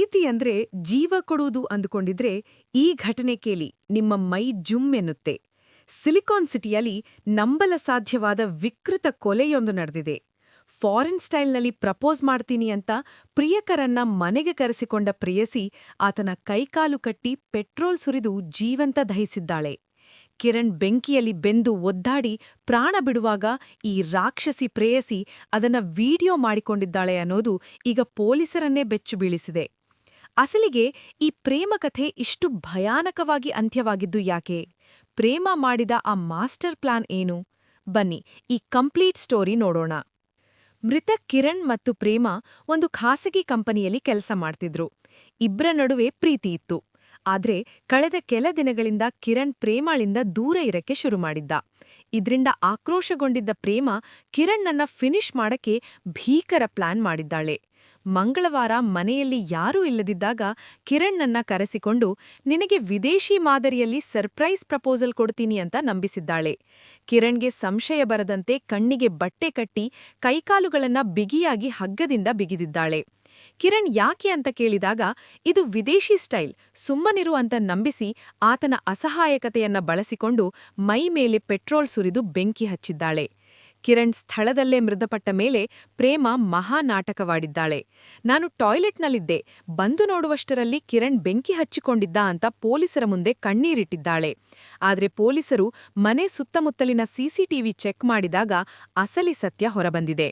ಪ್ರೀತಿ ಅಂದ್ರೆ ಜೀವ ಕೊಡುವುದು ಅಂದುಕೊಂಡಿದ್ರೆ ಈ ಘಟನೆ ಕೇಳಿ ನಿಮ್ಮ ಮೈ ಜುಮ್ ಎನ್ನುತ್ತೆ. ಸಿಲಿಕಾನ್ ಸಿಟಿಯಲ್ಲಿ ನಂಬಲ ಸಾಧ್ಯವಾದ ವಿಕೃತ ಕೊಲೆಯೊಂದು ನಡೆದಿದೆ. ಫಾರಿನ್ ಸ್ಟೈಲ್ನಲ್ಲಿ ಪ್ರಪೋಸ್ ಮಾಡ್ತೀನಿ ಅಂತ ಪ್ರಿಯಕರನ್ನ ಮನೆಗೆ ಕರೆಸಿಕೊಂಡ ಪ್ರೇಯಸಿ ಆತನ ಕೈಕಾಲು ಕಟ್ಟಿ ಪೆಟ್ರೋಲ್ ಸುರಿದು ಜೀವಂತ ದಹಿಸಿದ್ದಾಳೆ. ಕಿರಣ್ ಬೆಂಕಿಯಲ್ಲಿ ಬೆಂದು ಒದ್ದಾಡಿ ಪ್ರಾಣ ಬಿಡುವಾಗ ಈ ರಾಕ್ಷಸಿ ಪ್ರೇಯಸಿ ಅದನ್ನ ವಿಡಿಯೋ ಮಾಡಿಕೊಂಡಿದ್ದಾಳೆ ಅನ್ನೋದು ಈಗ ಪೊಲೀಸರನ್ನೇ ಬೆಚ್ಚು ಬೀಳಿಸಿದೆ. ಅಸಲಿಗೆ ಈ ಪ್ರೇಮ ಕಥೆ ಇಷ್ಟು ಭಯಾನಕವಾಗಿ ಅಂತ್ಯವಾಗಿದ್ದು ಯಾಕೆ? ಪ್ರೇಮ ಮಾಡಿದ ಆ ಮಾಸ್ಟರ್ ಪ್ಲಾನ್ ಏನು? ಬನ್ನಿ ಈ ಕಂಪ್ಲೀಟ್ ಸ್ಟೋರಿ ನೋಡೋಣ. ಮೃತ ಕಿರಣ್ ಮತ್ತು ಪ್ರೇಮ ಒಂದು ಖಾಸಗಿ ಕಂಪನಿಯಲ್ಲಿ ಕೆಲಸ ಮಾಡ್ತಿದ್ರು. ಇಬ್ರ ನಡುವೆ ಪ್ರೀತಿ ಇತ್ತು. ಆದ್ರೆ ಕಳೆದ ಕೆಲ ದಿನಗಳಿಂದ ಕಿರಣ್ ಪ್ರೇಮಾಳಿಂದ ದೂರ ಇರಕ್ಕೆ ಶುರು ಮಾಡಿದ್ದ. ಇದ್ರಿಂದ ಆಕ್ರೋಶಗೊಂಡಿದ್ದ ಪ್ರೇಮ ಕಿರಣ್ಣನ್ನ ಫಿನಿಶ್ ಮಾಡಕ್ಕೆ ಭೀಕರ ಪ್ಲಾನ್ ಮಾಡಿದ್ದಾಳೆ. ಮಂಗಳವಾರ ಮನೆಯಲ್ಲಿ ಯಾರೂ ಇಲ್ಲದಿದ್ದಾಗ ಕಿರಣ್ಣನ್ನ ಕರೆಸಿಕೊಂಡು ನಿನಗೆ ವಿದೇಶಿ ಮಾದರಿಯಲ್ಲಿ ಸರ್ಪ್ರೈಸ್ ಪ್ರಪೋಸಲ್ ಕೊಡ್ತೀನಿ ಅಂತ ನಂಬಿಸಿದ್ದಾಳೆ. ಕಿರಣ್ಗೆ ಸಂಶಯ ಬರದಂತೆ ಕಣ್ಣಿಗೆ ಬಟ್ಟೆ ಕಟ್ಟಿ ಕೈಕಾಲುಗಳನ್ನ ಬಿಗಿಯಾಗಿ ಹಗ್ಗದಿಂದ ಬಿಗಿದಿದ್ದಾಳೆ. ಕಿರಣ್ ಯಾಕೆ ಅಂತ ಕೇಳಿದಾಗ ಇದು ವಿದೇಶಿ ಸ್ಟೈಲ್, ಸುಮ್ಮನಿರು ಅಂತ ನಂಬಿಸಿ ಆತನ ಅಸಹಾಯಕತೆಯನ್ನ ಬಳಸಿಕೊಂಡು ಮೈ ಮೇಲೆ ಪೆಟ್ರೋಲ್ ಸುರಿದು ಬೆಂಕಿ ಹಚ್ಚಿದ್ದಾಳೆ. ಕಿರಣ್ ಸ್ಥಳದಲ್ಲೇ ಮೃತಪಟ್ಟ ಮೇಲೆ ಪ್ರೇಮ ಮಹಾನಾಟಕವಾಡಿದ್ದಾಳೆ. ನಾನು ಟಾಯ್ಲೆಟ್ನಲ್ಲಿದ್ದೆ, ಬಂದು ನೋಡುವಷ್ಟರಲ್ಲಿ ಕಿರಣ್ ಬೆಂಕಿ ಹಚ್ಚಿಕೊಂಡಿದ್ದ ಅಂತ ಪೊಲೀಸರ ಮುಂದೆ ಕಣ್ಣೀರಿಟ್ಟಿದ್ದಾಳೆ. ಆದ್ರೆ ಪೊಲೀಸರು ಮನೆ ಸುತ್ತಮುತ್ತಲಿನ ಸಿಸಿಟಿವಿ ಚೆಕ್ ಮಾಡಿದಾಗ ಅಸಲಿ ಸತ್ಯ ಹೊರಬಂದಿದೆ.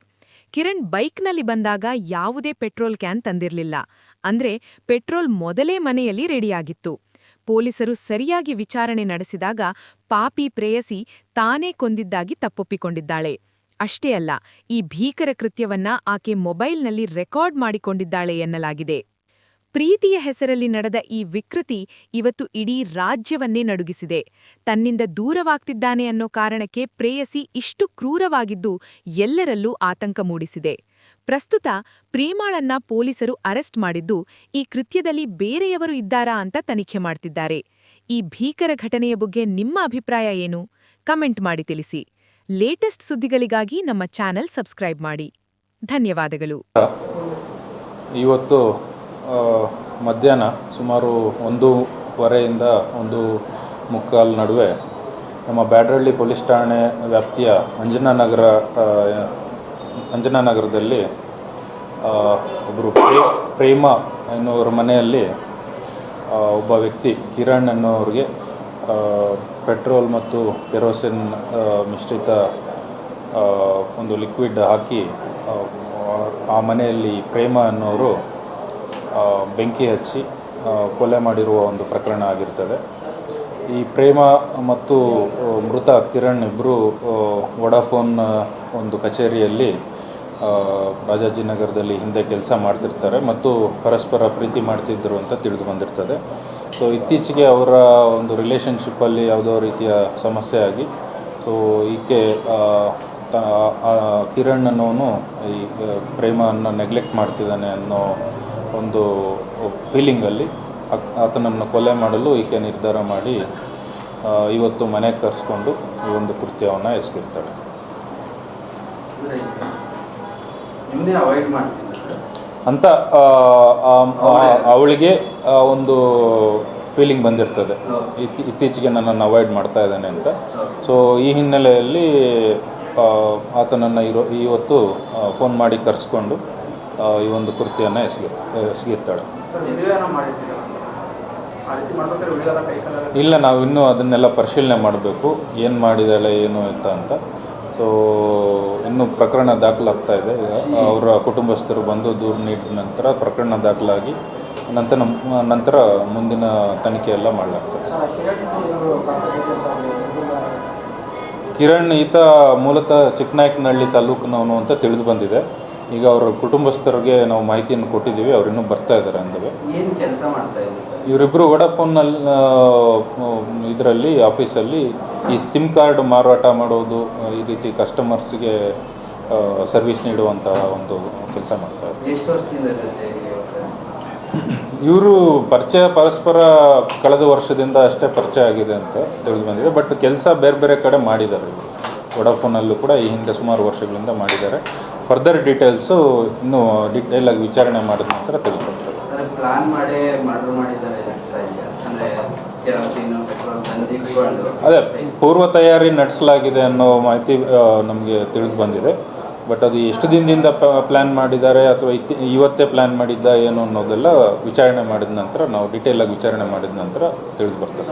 ಕಿರಣ್ ಬೈಕ್ನಲ್ಲಿ ಬಂದಾಗ ಯಾವುದೇ ಪೆಟ್ರೋಲ್ ಕ್ಯಾನ್ ತಂದಿರಲಿಲ್ಲ. ಅಂದ್ರೆ ಪೆಟ್ರೋಲ್ ಮೊದಲೇ ಮನೆಯಲ್ಲಿ ರೆಡಿಯಾಗಿತ್ತು. ಪೊಲೀಸರು ಸರಿಯಾಗಿ ವಿಚಾರಣೆ ನಡೆಸಿದಾಗ ಪಾಪಿ ಪ್ರೇಯಸಿ ತಾನೇ ಕೊಂದಿದ್ದಾಗಿ ತಪ್ಪೊಪ್ಪಿಕೊಂಡಿದ್ದಾಳೆ. ಅಷ್ಟೇ ಅಲ್ಲ, ಈ ಭೀಕರ ಕೃತ್ಯವನ್ನ ಆಕೆ ಮೊಬೈಲ್ನಲ್ಲಿ ರೆಕಾರ್ಡ್ ಮಾಡಿಕೊಂಡಿದ್ದಾಳೆ ಎನ್ನಲಾಗಿದೆ. ಪ್ರೀತಿಯ ಹೆಸರಲ್ಲಿ ನಡೆದ ಈ ವಿಕೃತಿ ಇವತ್ತು ಇಡೀ ರಾಜ್ಯವನ್ನೇ ನಡುಗಿಸಿದೆ. ತನ್ನಿಂದ ದೂರವಾಗ್ತಿದ್ದಾನೆ ಅನ್ನೋ ಕಾರಣಕ್ಕೆ ಪ್ರೇಯಸಿ ಇಷ್ಟು ಕ್ರೂರವಾಗಿದ್ದು ಎಲ್ಲರಲ್ಲೂ ಆತಂಕ ಮೂಡಿಸಿದೆ. ಪ್ರಸ್ತುತ ಪ್ರೇಮಾಳನ್ನ ಪೊಲೀಸರು ಅರೆಸ್ಟ್ ಮಾಡಿದ್ದು ಈ ಕೃತ್ಯದಲ್ಲಿ ಬೇರೆಯವರು ಇದ್ದಾರಾ ಅಂತ ತನಿಖೆ ಮಾಡ್ತಿದ್ದಾರೆ. ಈ ಭೀಕರ ಘಟನೆಯ ಬಗ್ಗೆ ನಿಮ್ಮ ಅಭಿಪ್ರಾಯ ಏನು? ಕಮೆಂಟ್ ಮಾಡಿ ತಿಳಿಸಿ. ಲೇಟೆಸ್ಟ್ ಸುದ್ದಿಗಳಿಗಾಗಿ ನಮ್ಮ ಚಾನೆಲ್ ಸಬ್ಸ್ಕ್ರೈಬ್ ಮಾಡಿ. ಧನ್ಯವಾದಗಳು. ಇವತ್ತು ಮಧ್ಯಾಹ್ನ ಸುಮಾರು 1:15 1:45 ನಡುವೆ ನಮ್ಮ ಬ್ಯಾಡರಹಳ್ಳಿ ಪೊಲೀಸ್ ಠಾಣೆ ವ್ಯಾಪ್ತಿಯ ಅಂಜನಾನಗರದಲ್ಲಿ ಒಬ್ಬರು ಪ್ರೇಮ ಎನ್ನುವರ ಮನೆಯಲ್ಲಿ ಒಬ್ಬ ವ್ಯಕ್ತಿ ಕಿರಣ್ ಎನ್ನುವರಿಗೆ ಪೆಟ್ರೋಲ್ ಮತ್ತು ಕೆರೋಸಿನ್ ಮಿಶ್ರಿತ ಒಂದು ಲಿಕ್ವಿಡ್ ಹಾಕಿ ಆ ಮನೆಯಲ್ಲಿ ಪ್ರೇಮ ಅನ್ನೋರು ಬೆಂಕಿ ಹಚ್ಚಿ ಕೊಲೆ ಮಾಡಿರುವ ಒಂದು ಪ್ರಕರಣ ಆಗಿರ್ತದೆ. ಈ ಪ್ರೇಮ ಮತ್ತು ಮೃತ ಕಿರಣ್ ಇಬ್ಬರು ವೊಡಾಫೋನ್ ಒಂದು ಕಚೇರಿಯಲ್ಲಿ ರಾಜಾಜಿನಗರದಲ್ಲಿ ಹಿಂದೆ ಕೆಲಸ ಮಾಡ್ತಿರ್ತಾರೆ ಮತ್ತು ಪರಸ್ಪರ ಪ್ರೀತಿ ಮಾಡ್ತಿದ್ದರು ಅಂತ ತಿಳಿದು ಬಂದಿರ್ತದೆ. ಸೊ ಇತ್ತೀಚೆಗೆ ಅವರ ಒಂದು ರಿಲೇಷನ್ಶಿಪ್ಪಲ್ಲಿ ಯಾವುದೋ ರೀತಿಯ ಸಮಸ್ಯೆ ಆಗಿ ಸೊ ಈಕೆ ಕಿರಣ್ ಅನ್ನೋನು ಈ ಪ್ರೇಮವನ್ನು ನೆಗ್ಲೆಕ್ಟ್ ಮಾಡ್ತಿದ್ದಾನೆ ಅನ್ನೋ ಒಂದು ಫೀಲಿಂಗಲ್ಲಿ ಆತನನ್ನು ಕೊಲೆ ಮಾಡಲು ಈಕೆ ನಿರ್ಧಾರ ಮಾಡಿ ಇವತ್ತು ಮನೆಗೆ ಕರೆಸ್ಕೊಂಡು ಈ ಒಂದು ಕೃತ್ಯವನ್ನು ಎಸಗಿರ್ತಾಳೆ. ಅಂತ ಅವಳಿಗೆ ಒಂದು ಫೀಲಿಂಗ್ ಬಂದಿರ್ತದೆ, ಇತ್ತೀಚೆಗೆ ನನ್ನನ್ನು ಅವಾಯ್ಡ್ ಮಾಡ್ತಾ ಇದ್ದಾನೆ ಅಂತ. ಸೊ ಈ ಹಿನ್ನೆಲೆಯಲ್ಲಿ ಆತನನ್ನು ಇವತ್ತು ಫೋನ್ ಮಾಡಿ ಕರೆಸ್ಕೊಂಡು ಈ ಒಂದು ಕೃತ್ಯವನ್ನು ಎಸಗಿರ್ತಾಳೆ. ಇಲ್ಲ, ನಾವು ಇನ್ನೂ ಅದನ್ನೆಲ್ಲ ಪರಿಶೀಲನೆ ಮಾಡಬೇಕು, ಏನು ಮಾಡಿದಾಳೆ ಏನು ಅಂತ. ಸೊ ಇನ್ನೂ ಪ್ರಕರಣ ದಾಖಲಾಗ್ತಾ ಇದೆ. ಈಗ ಅವರ ಕುಟುಂಬಸ್ಥರು ಬಂದು ದೂರು ನೀಡಿದ ನಂತರ ಪ್ರಕರಣ ದಾಖಲಾಗಿ ನಂತರ ಮುಂದಿನ ತನಿಖೆ ಎಲ್ಲ ಮಾಡಲಾಗ್ತದೆ. ಕಿರಣ್ ಈತ ಮೂಲತಃ ಚಿಕ್ಕನಾಯಕನಹಳ್ಳಿ ತಾಲೂಕಿನವನು ಅಂತ ತಿಳಿದು ಬಂದಿದೆ. ಈಗ ಅವರ ಕುಟುಂಬಸ್ಥರಿಗೆ ನಾವು ಮಾಹಿತಿಯನ್ನು ಕೊಟ್ಟಿದ್ದೀವಿ, ಅವರಿನ್ನೂ ಬರ್ತಾ ಇದ್ದಾರೆ ಅಂದವೆ. ಇವರಿಬ್ಬರು ವೊಡಾಫೋನ್ನಲ್ಲಿ ಇದರಲ್ಲಿ ಆಫೀಸಲ್ಲಿ ಈ ಸಿಮ್ ಕಾರ್ಡ್ ಮಾರಾಟ ಮಾಡೋದು, ಈ ರೀತಿ ಕಸ್ಟಮರ್ಸ್ಗೆ ಸರ್ವಿಸ್ ನೀಡುವಂತಹ ಒಂದು ಕೆಲಸ ಮಾಡ್ತಾರೆ. ಇವರು ಪರಸ್ಪರ ಕಳೆದ ವರ್ಷದಿಂದ ಅಷ್ಟೇ ಪರಿಚಯ ಆಗಿದೆ ಅಂತ ತಿಳಿದು ಬಂದಿದೆ. ಬಟ್ ಕೆಲಸ ಬೇರೆ ಬೇರೆ ಕಡೆ ಮಾಡಿದ್ದಾರೆ. ವೊಡಾಫೋನಲ್ಲೂ ಕೂಡ ಈ ಹಿಂದೆ ಸುಮಾರು ವರ್ಷಗಳಿಂದ ಮಾಡಿದ್ದಾರೆ. ಫರ್ದರ್ ಡೀಟೇಲ್ಸು ಇನ್ನೂ ಡೀಟೇಲಾಗಿ ವಿಚಾರಣೆ ಮಾಡಿದ ನಂತರ ತಿಳಿದುಕೊಡ್ತಾರೆ. ಅಂದ್ರೆ ಪ್ಲಾನ್ ಮಾಡಿ ಮರ್ಡರ್ ಮಾಡಿದ್ದಾರೆ ಅನಿಸ್ತಾ ಇದೆಯಾ? ಅಂದ್ರೆ ಕೆರೋಸಿನ್ ಪೆಟ್ರೋಲ್ ತಂದಿಟ್ಕೊಂಡು ಅದೇ ಪೂರ್ವ ತಯಾರಿ ನಡೆಸಲಾಗಿದೆ ಅನ್ನೋ ಮಾಹಿತಿ ನಮಗೆ ತಿಳಿದು ಬಂದಿದೆ. ಬಟ್ ಅದು ಎಷ್ಟು ದಿನದಿಂದ ಪ್ಲ್ಯಾನ್ ಮಾಡಿದ್ದಾರೆ ಅಥವಾ ಇವತ್ತೇ ಪ್ಲ್ಯಾನ್ ಮಾಡಿದ್ದ ಏನು ಅನ್ನೋದೆಲ್ಲ ವಿಚಾರಣೆ ಮಾಡಿದ ನಂತರ, ನಾವು ಡೀಟೇಲಾಗಿ ವಿಚಾರಣೆ ಮಾಡಿದ ನಂತರ ತಿಳಿದು ಬರ್ತದೆ.